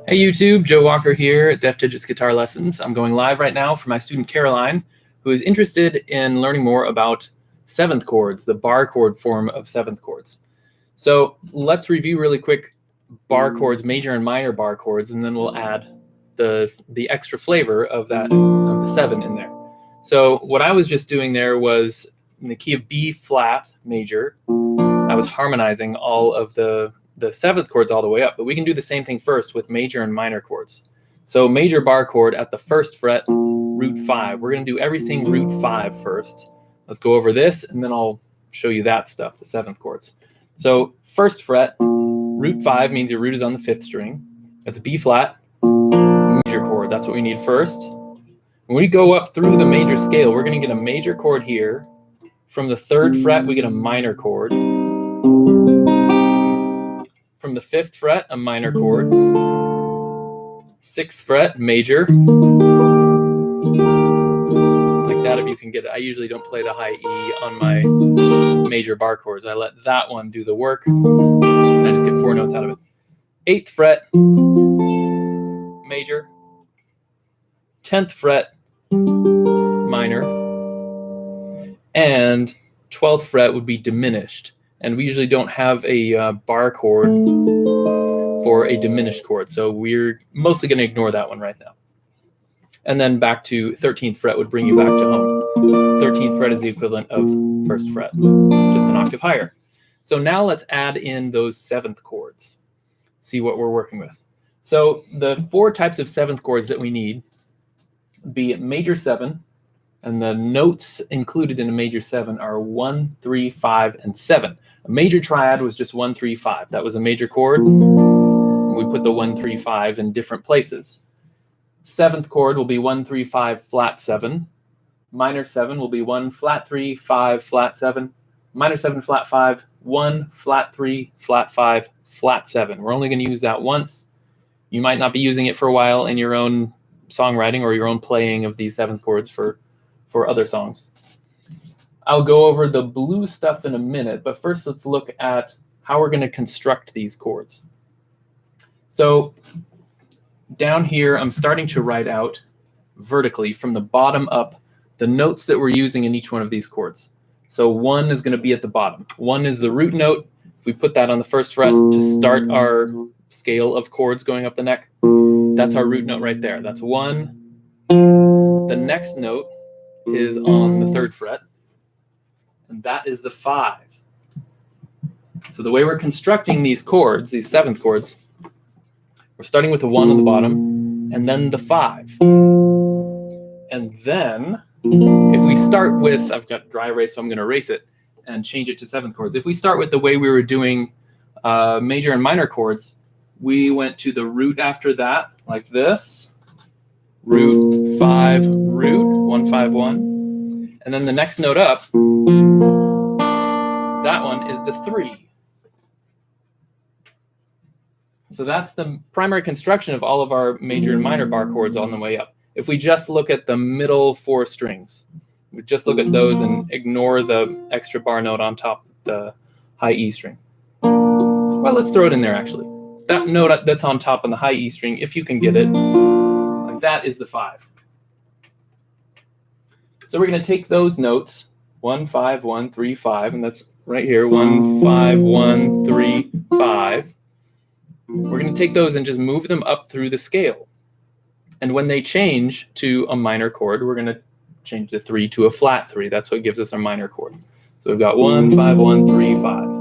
Hey YouTube, Joe Walker here at Def Digits Guitar Lessons. I'm going live right now for my student Caroline, who is interested in learning more about seventh chords, the bar chord form of seventh chords. So let's review really quick bar chords, major and minor bar chords, and then we'll add the extra flavor of the seven in there. So what I was just doing there was in the key of B flat major, I was harmonizing all of the seventh chords all the way up, but we can do the same thing first with major and minor chords. So major bar chord at the first fret, root 5. We're going to do everything root 5 first. Let's go over this, and then I'll show you that stuff, the seventh chords. So first fret, root 5 means your root is on the 5th string. That's a B flat major chord. That's what we need first. When we go up through the major scale, we're going to get a major chord here. From the 3rd fret, we get a minor chord. From the 5th fret, a minor chord. 6th fret, major. Like that if you can get it. I usually don't play the high E on my major bar chords. I let that one do the work. And I just get 4 notes out of it. 8th fret, major. 10th fret, minor. And 12th fret would be diminished. And we usually don't have a bar chord for a diminished chord, so we're mostly going to ignore that one right now. And then back to 13th fret would bring you back to home. 13th fret is the equivalent of 1st fret, just an octave higher. So now let's add in those seventh chords, see what we're working with. So the 4 types of seventh chords that we need be major 7, and the notes included in a major 7 are 1, 3, 5, and 7. A major triad was just 1, 3, 5. That was a major chord. We put the 1, 3, 5 in different places. 7th chord will be 1, 3, 5, flat 7. Minor 7 will be 1, flat 3, 5, flat 7. Minor 7, flat 5, 1, flat 3, flat 5, flat 7. We're only going to use that once. You might not be using it for a while in your own songwriting or your own playing of these seventh chords for other songs. I'll go over the blue stuff in a minute, but first let's look at how we're going to construct these chords. So down here, I'm starting to write out vertically from the bottom up the notes that we're using in each one of these chords. So 1 is going to be at the bottom. 1 is the root note. If we put that on the 1st fret to start our scale of chords going up the neck, that's our root note right there. That's 1. The next note is on the 3rd fret, and that is the 5. So the way we're constructing these chords, these seventh chords, we're starting with the 1 on the bottom, and then the 5. And then, if we start with, I've got dry erase, so I'm going to erase it and change it to seventh chords. If we start with the way we were doing major and minor chords, we went to the root after that, like this. Root, 5, root, 1, 5, 1. And then the next note up, that one is the 3. So that's the primary construction of all of our major and minor bar chords on the way up. If we just look at the middle 4 strings, we just look at those and ignore the extra bar note on top of the high E string. Well, let's throw it in there actually. That note that's on top on the high E string, if you can get it, that is the 5. So we're going to take those notes, 1, 5, 1, 3, 5, and that's right here, 1, 5, 1, 3, 5. We're going to take those and just move them up through the scale. And when they change to a minor chord, we're going to change the 3 to a flat 3. That's what gives us our minor chord. So we've got 1, 5, 1, 3, 5.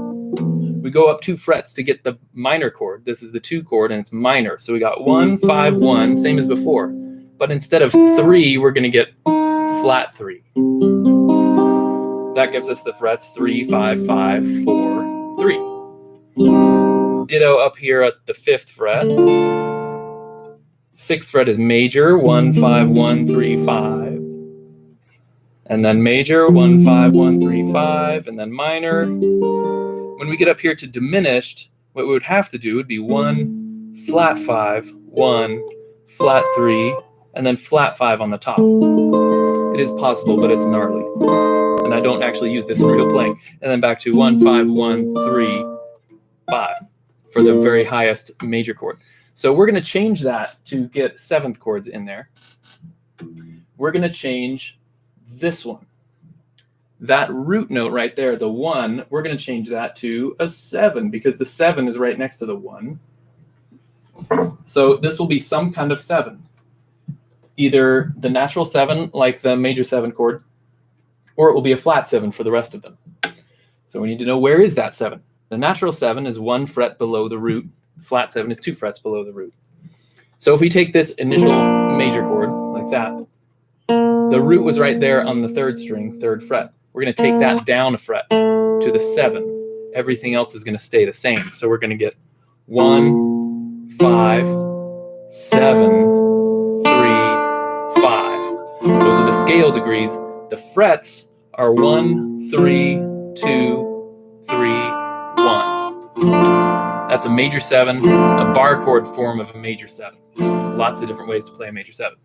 We go up 2 frets to get the minor chord. This is the 2 chord, and it's minor. So we got 1, 5, 1, same as before. But instead of 3, we're going to get flat 3. That gives us the frets 3, 5, 5, 4, 3. Ditto up here at the 5th fret. 6th fret is major, 1, 5, 1, 3, 5. And then major, 1, 5, 1, 3, 5. And then minor. When we get up here to diminished, what we would have to do would be 1, flat 5, 1, flat 3, and then flat 5 on the top. It is possible, but it's gnarly. And I don't actually use this in real playing. And then back to 1, 5, 1, 3, 5 for the very highest major chord. So we're going to change that to get seventh chords in there. We're going to change this one. That root note right there, the 1, we're going to change that to a 7 because the 7 is right next to the 1. So this will be some kind of 7. Either the natural 7, like the major 7 chord, or it will be a flat 7 for the rest of them. So we need to know, where is that 7? The natural 7 is 1 fret below the root. Flat 7 is 2 frets below the root. So if we take this initial major chord like that, the root was right there on the 3rd string, 3rd fret. We're going to take that down a fret to the 7. Everything else is going to stay the same. So we're going to get 1, 5, 7, 3, 5. Those are the scale degrees. The frets are 1, 3, 2, 3, 1. That's a major 7, a bar chord form of a major 7. Lots of different ways to play a major 7.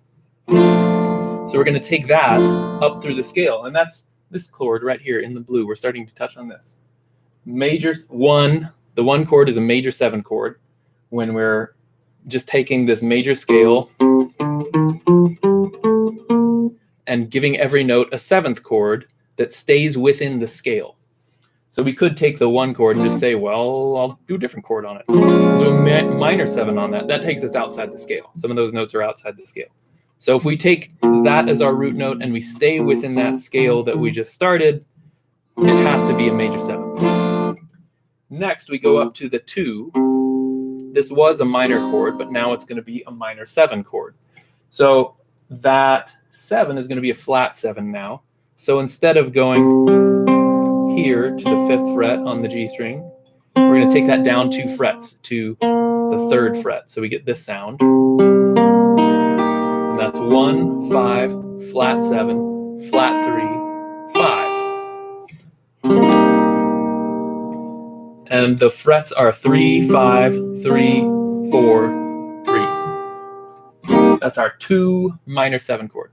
So we're going to take that up through the scale, and that's this chord right here in the blue. We're starting to touch on this. Major 1, the 1 chord is a major 7 chord when we're just taking this major scale and giving every note a 7th chord that stays within the scale. So we could take the 1 chord and just say, well, I'll do a different chord on it. I'll do a minor 7 on that. That takes us outside the scale. Some of those notes are outside the scale. So if we take that as our root note and we stay within that scale that we just started, it has to be a major 7. Next, we go up to the 2. This was a minor chord, but now it's going to be a minor 7 chord. So that 7 is going to be a flat 7 now. So instead of going here to the 5th fret on the G string, we're going to take that down 2 frets to the 3rd fret. So we get this sound. And that's 1, 5, flat 7, flat 3, 5. And the frets are 3, 5, 3, 4, 3. That's our 2 minor 7 chord.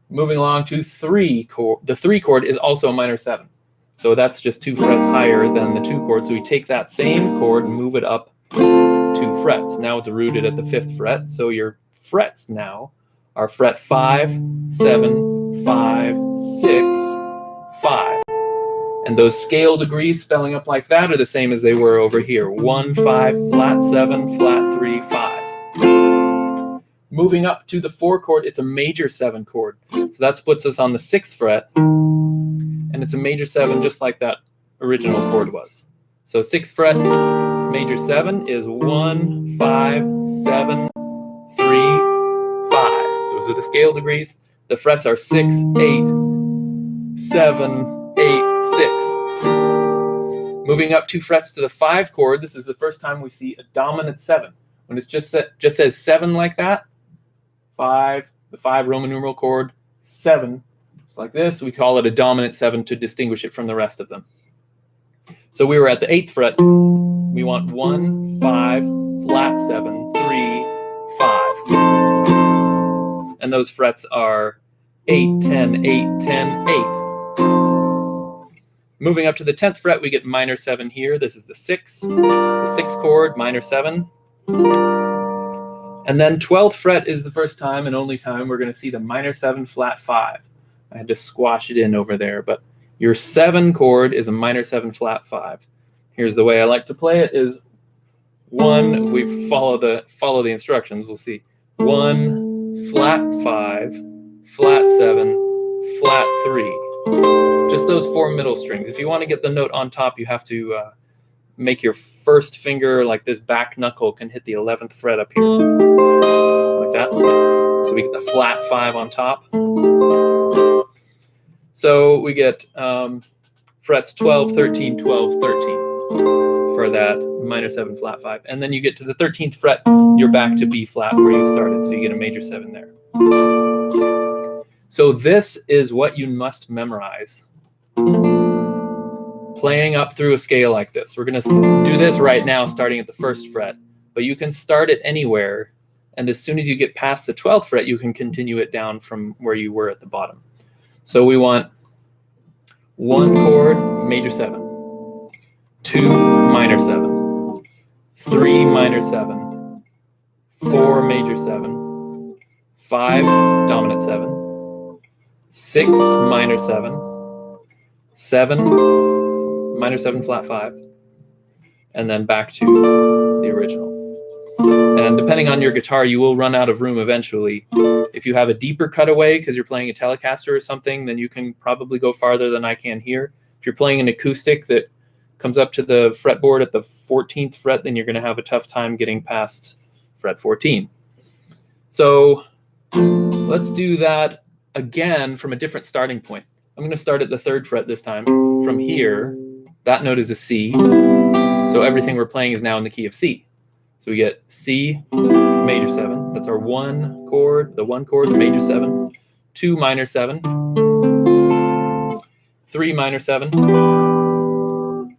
Moving along to 3 chord. The 3 chord is also a minor 7. So that's just 2 frets higher than the 2 chord. So we take that same chord and move it up 2 frets. Now it's rooted at the 5th fret. So your frets now are fret 5, 7, 5, 6, 5. And those scale degrees spelling up like that are the same as they were over here. 1, 5, flat 7, flat 3, 5. Moving up to the 4 chord, it's a major 7 chord. So that puts us on the 6th fret. And it's a major 7 just like that original chord was. So 6th fret, major 7 is 1, 5, 7, 3, 5. Those are the scale degrees. The frets are 6, 8, 7, 8, 6. Moving up 2 frets to the 5 chord, this is the first time we see a dominant 7. When it just says 7 like that, 5, the 5 Roman numeral chord, 7. It's like this. We call it a dominant 7 to distinguish it from the rest of them. So we were at the 8th fret. We want 1, 5, flat 7, 3, 5. And those frets are 8, 10, 8, 10, 8. Moving up to the 10th fret, we get minor 7 here. This is the 6. The 6th chord, minor 7. And then 12th fret is the first time and only time we're going to see the minor 7 flat 5. I had to squash it in over there, but your 7 chord is a minor 7 flat 5. Here's the way I like to play it is 1, if we follow the instructions, we'll see 1, flat 5, flat 7, flat 3. Just those 4 middle strings. If you want to get the note on top, you have to make your first finger, like this back knuckle, can hit the 11th fret up here. Like that. So we get the flat 5 on top. So we get frets 12, 13, 12, 13 for that minor 7 flat 5. And then you get to the 13th fret, you're back to B flat where you started. So you get a major 7 there. So this is what you must memorize playing up through a scale like this. We're going to do this right now starting at the 1st fret, but you can start it anywhere. And as soon as you get past the 12th fret, you can continue it down from where you were at the bottom. So we want 1 chord, major 7, 2, minor 7, 3, minor 7, 4 major 7, 5 dominant 7, 6 minor 7, 7 minor 7 flat 5, and then back to the original. And depending on your guitar, you will run out of room eventually. If you have a deeper cutaway because you're playing a Telecaster or something, then you can probably go farther than I can here. If you're playing an acoustic that comes up to the fretboard at the 14th fret, then you're going to have a tough time getting past fret 14. So let's do that again from a different starting point. I'm going to start at the 3rd fret this time. From here, that note is a C, so everything we're playing is now in the key of C. So we get C major 7, that's our 1 chord, the 1 chord, major 7, 2 minor 7, 3 minor 7,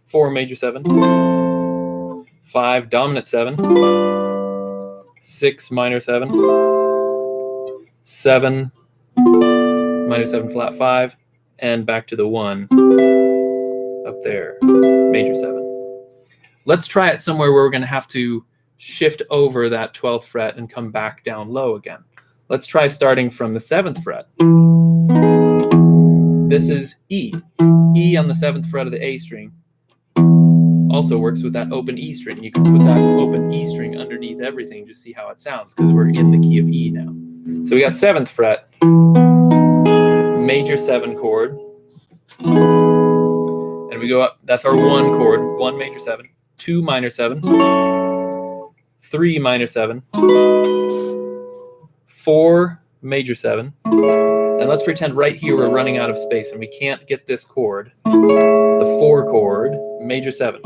4 major 7, 5 dominant 7, 6 minor 7, 7 minor 7 flat 5, and back to the 1 up there, major 7. Let's try it somewhere where we're going to have to shift over that 12th fret and come back down low again. Let's try starting from the 7th fret. This is E. E on the 7th fret of the A string also works with that open E string. You can put that open E string underneath everything, just see how it sounds, because we're in the key of E now. So we got 7th fret, major 7 chord, and we go up, that's our 1 chord, 1 major 7, 2 minor 7, 3 minor 7, 4 major 7, and let's pretend right here we're running out of space and we can't get this chord, the 4 chord, major 7.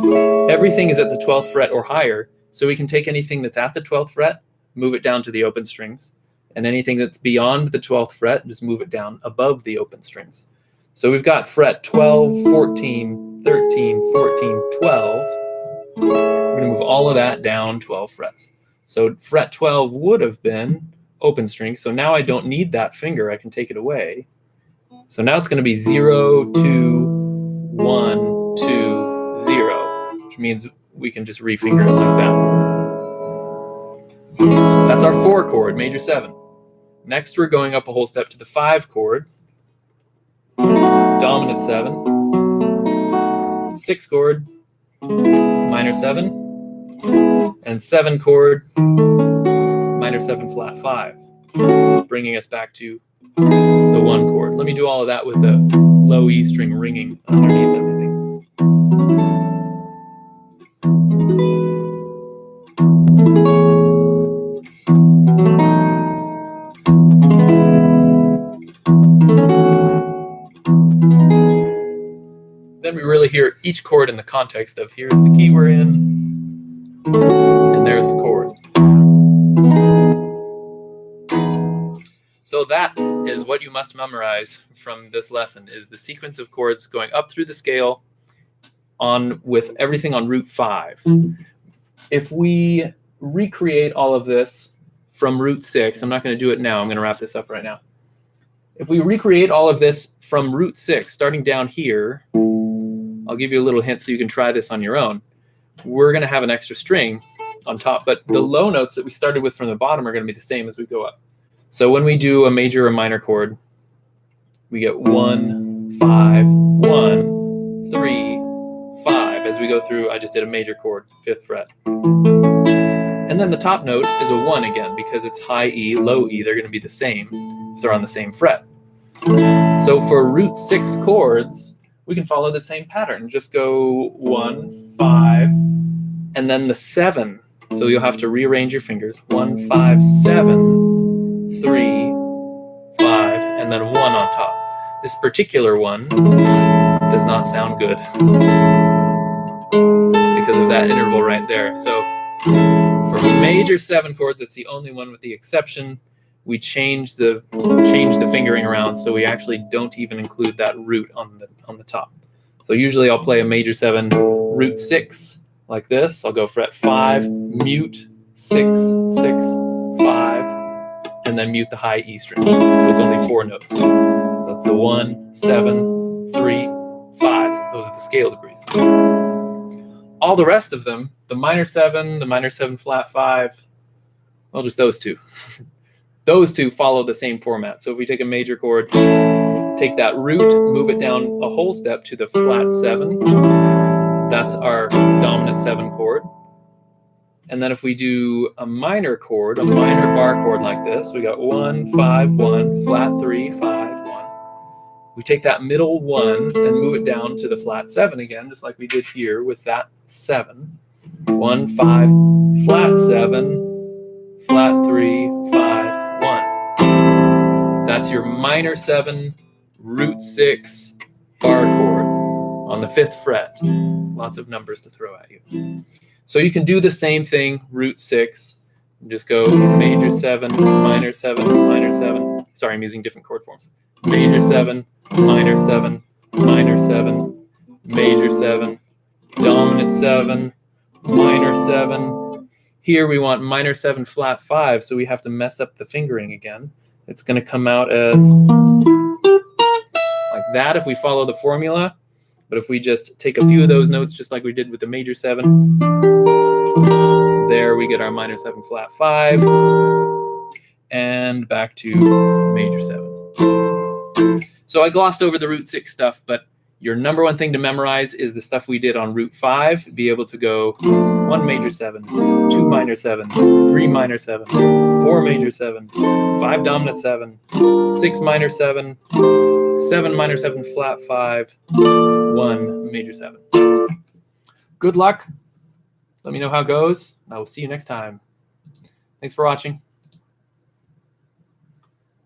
Everything is at the 12th fret or higher, so we can take anything that's at the 12th fret, move it down to the open strings, and anything that's beyond the 12th fret, just move it down above the open strings. So we've got fret 12, 14, 13, 14, 12. We're going to move all of that down 12 frets. So fret 12 would have been open string. So now I don't need that finger. I can take it away. So now it's going to be 0, 2, 1, 2, 0, which means we can just refinger it like that. That's our 4 chord, major 7. Next, we're going up a whole step to the 5 chord, dominant 7, 6 chord, minor 7, and 7 chord, minor 7 flat 5, bringing us back to the 1 chord. Let me do all of that with the low E string ringing underneath everything. Then we really hear each chord in the context of here's the key we're in, and there's the chord. So that is what you must memorize from this lesson, is the sequence of chords going up through the scale on with everything on root 5. If we recreate all of this from root 6, I'm not going to do it now, I'm going to wrap this up right now. If we recreate all of this from root 6, starting down here, I'll give you a little hint so you can try this on your own. We're going to have an extra string on top, but the low notes that we started with from the bottom are going to be the same as we go up. So when we do a major or minor chord, we get 1, 5, 1, 3, 5. As we go through, I just did a major chord, 5th fret. And then the top note is a 1 again, because it's high E, low E. They're going to be the same if they're on the same fret. So for root 6 chords, we can follow the same pattern. Just go 1, 5, and then the 7. So you'll have to rearrange your fingers. 1, 5, 7, 3, 5, and then 1 on top. This particular one does not sound good because of that interval right there. So for major 7 chords, it's the only one with the exception. We change the fingering around, so we actually don't even include that root on the top. So usually I'll play a major 7 root 6 like this. I'll go fret 5, mute 6, 6, 5, and then mute the high E string. So it's only 4 notes. That's the 1, 7, 3, 5. Those are the scale degrees. All the rest of them, the minor 7 flat 5, Well, just those two. Those two follow the same format. So if we take a major chord, take that root, move it down a whole step to the flat 7. That's our dominant 7 chord. And then if we do a minor chord, a minor bar chord like this, we got 1, 5, 1, flat 3, 5, 1. We take that middle 1 and move it down to the flat 7 again, just like we did here with that 7. 1, 5, flat 7, flat 3, 5, 1. That's your minor 7, root 6 bar chord on the 5th fret. Lots of numbers to throw at you. So you can do the same thing, root 6. Just go major 7, minor 7, minor 7. Sorry, I'm using different chord forms. Major 7, minor 7, minor 7, major 7, dominant 7, minor 7. Here we want minor 7, flat 5, so we have to mess up the fingering again. It's going to come out as like that if we follow the formula. But if we just take a few of those notes, just like we did with the major 7, there we get our minor 7, flat 5, and back to major 7. So I glossed over the root 6 stuff, but your number one thing to memorize is the stuff we did on root 5. Be able to go 1 major 7, 2 minor 7, 3 minor 7, 4 major 7, 5 dominant 7, 6 minor 7, 7 minor 7, flat 5, 1 major 7. Good luck. Let me know how it goes. I will see you next time. Thanks for watching.